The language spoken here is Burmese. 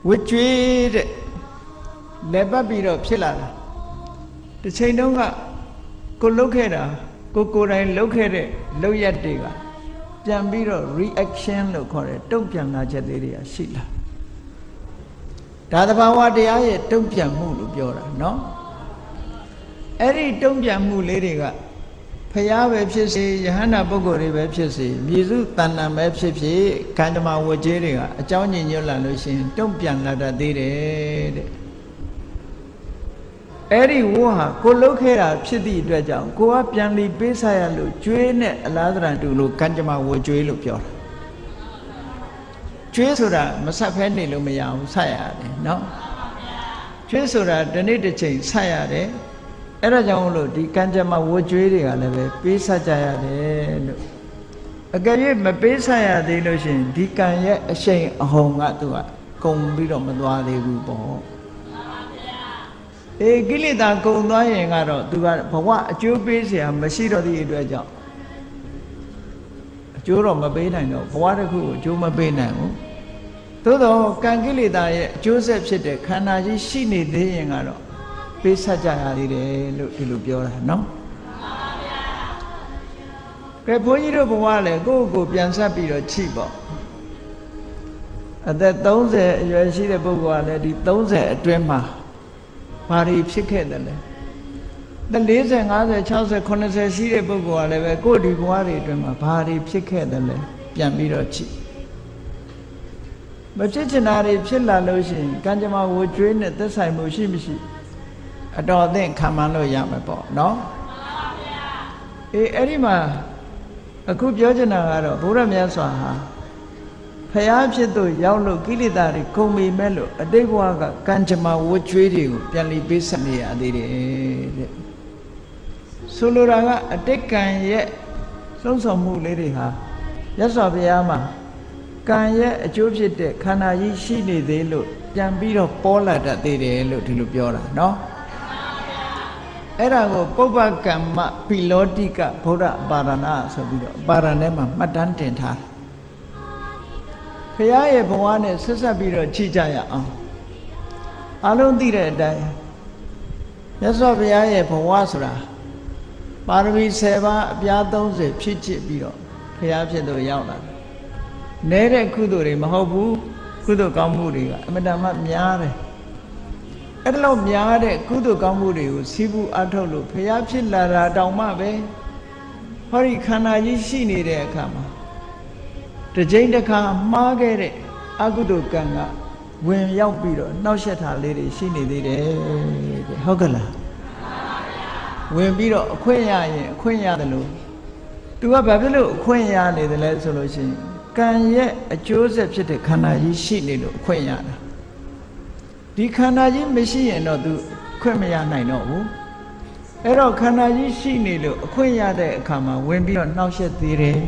ဝတ်ကြွေးတဲ့လက်ပတ်ပြီးတော့ဖြစ်လာတာတစ်ချိန်တုန်းကကိုလှုပ်ခဲ့တာကိုယ်တိုင်လှုပ်ခဲ့တဲ့လှုပ်ရက်တွေကပြန်ပြီးတော့ reaction လို့ခေါ်တယ်တုံ့ပြန်လာချက်လေးတွေကရှိလာဒါသဘာဝတရားရဲ့တုံ့ပြန်မှုလို့ပြောတာเนาะအဲ့ဒီတုံ့ပြန်မှုလေးတွေကဖျားပဲဖြစ်စေယဟန္တာပုဂ္ဂိုလ်တွေပဲဖြစ်စေမြေစုတဏ္ဍာပဲဖြစ်ဖြစ်ခန္ဓမာဝကြေးတွေကအကြောင်းညင်ညွတ်လာလို့ရှိရင်တုံ့ပြန်လာတတ်သေးတယ်တဲ့အဲ့ဒီဝတ်ဟာကိုလှုပ်ခဲ့တာဖြစ်သည့်အတွက်ကြောင့်ကိုကပြန်ပြီးပေးစားရလို့ကျွေးနဲ့အလားတန်တူလို့ကံကြမ္မာဝကျွေးလို့ပြောတာကျွေးဆိုတာမဆက်ဖဲနေလို့မရဘူးဆက်ရတယ်နော်ကျွေးဆိုတာဒီနေ့တစ်ချိန်ဆက်ရတယ်အဲ့ဒါကြောင့်လို့ဒီကံကြမ္မာဝကျွေးတွေကလည်းပဲပေးဆက်ကြရတယ်လို့အကယ်၍မပေးဆက်ရသေးလို့ရှိရင်ဒီကံရဲ့အရှိန်အဟုန်ကသူကကုန်ပြီးတော့မသွားသေးဘူးပေါ့ကိလေသာကုန်သွားရင်ကတော့သူကဘဝအကျိုးပေးเสียမရှိတော့သည့်အတွက်ကြောင့်အကျိုးတော့မပေးနိုင်တော့ဘဝတစ်ခုကိုအကျိုးမပေးနိုင်ဘူးသို့တော့ကံကိလေသာရဲ့အကျိုးဆက်ဖြစ်တဲ့ခန္ဓာကြီးရှိနေသေးရင်ကတော့ပေးဆက်ကြရသေးတယ်လို့ဒီလိုပြောတာနော်ကဲဘုန်းကြီးတို့ဘဝလည်းကိုယ့်ကိုယ်ပြန်ဆက်ပြီးတော့ချိပေါ့အသက်30အရွယ်ရှိတဲ့ပုဂ္ဂိုလ်ကလည်းဒီ30အတွင်းမှာဘာတွေဖြစ်ခဲ့တယ်လဲ40 50 60 80ရှိတဲ့ပုဂ္ဂိုလ်ကလည်းပဲကိုယ်ဒီဘဝတွေအတွင်းမှာဘာတွေဖြစ်ခဲ့တယ်လဲပြန်ပြီးတော့ကြည့်မဖြစ်ချင်တာတွေဖြစ်လာလို့ရှိရင်ကံကြမ္မာဝကျွေးနဲ့သက်ဆိုင်မှုရှိမရှိအတော်အသင့်ခံမှန်းလို့ရမယ်ပေါ့နော်အဲ့ဒီမှာအခုပြောချင်တာကတော့ဘုရားမြတ်စွာဟာဖျားဖြစ်သူရောက်လို့ကိလေသာတွေကုန်ပြီမဲ့လို့အတိတ်ဘဝကကံကြမ္မာဝတ်ကြွေးတွေကိုပြန်လီပေးဆက်နေရသေးတယ်တဲ့ဆိုလိုတာကအတိတ်ကံရဲ့သုံးဆောင်မှုလေးတွေဟာမြတ်စွာဘုရားမှာကံရဲ့အကျိုးဖြစ်တဲ့ခန္ဓာကြီးရှိနေသေးလို့ပြန်ပြီးတော့ပေါ်လာတတ်သေးတယ်လို့ဒီလိုပြောတာเนาะအဲ့ဒါကိုပုပ္ပကမ္မပိလောတိကဗုဒ္ဓပါရဏဆိုပြီးတော့ပါရဏထဲမှာမှတ်တမ်းတင်ထားဘုရားရဲ့ဘဝနဲ့ဆက်ဆက်ပြီးတော့ကြည့်ကြရအောင်အလုံးသိတဲ့အတိုင်းမြတ်စွာဘုရားရဲ့ဘဝဆိုတာပါရမီ10ပါးအပြား30ဖြစ်ချစ်ပြီးတော့ဘုရားဖြစ်သူရောက်လာတယ်။နဲတဲ့ကုသိုလ်တွေမဟုတ်ဘူးကုသိုလ်ကောင်းမှုတွေကအမတန်မှများတယ်။အဲ့ဒါလို့များတဲ့ကုသိုလ်ကောင်းမှုတွေကိုစီးပူးအထုတ်လို့ဘုရားဖြစ်လာတာတောင်မှပဲဟောဒီခန္ဓာကြီးရှိနေတဲ့အခါမှာတစ်ချိန်တစ်ခါမှားခဲ့တဲ့အကုသိုလ်ကံကဝင်ရောက်ပြီးတော့နှောက်ယှက်တာလေးတွေရှိနေသေးတယ်တဲ့ဟုတ်ကလားဝင်ပြီးတော့အခွင့်ရရင်အခွင့်ရတယ်လို့သူကဘာဖြစ်လို့အခွင့်ရနေတယ်လဲဆိုလို့ရှိရင်ကံရဲ့အကျိုးဆက်ဖြစ်တဲ့ခန္ဓာကြီးရှိနေလို့အခွင့်ရတာဒီခန္ဓာကြီးမရှိရင်တော့သူအခွင့်မရနိုင်တော့ဘူးအဲ့တော့ခန္ဓာကြီးရှိနေလို့အခွင့်ရတဲ့အခါမှာဝင်ပြီးတော့နှောက်ယှက်သေးတယ်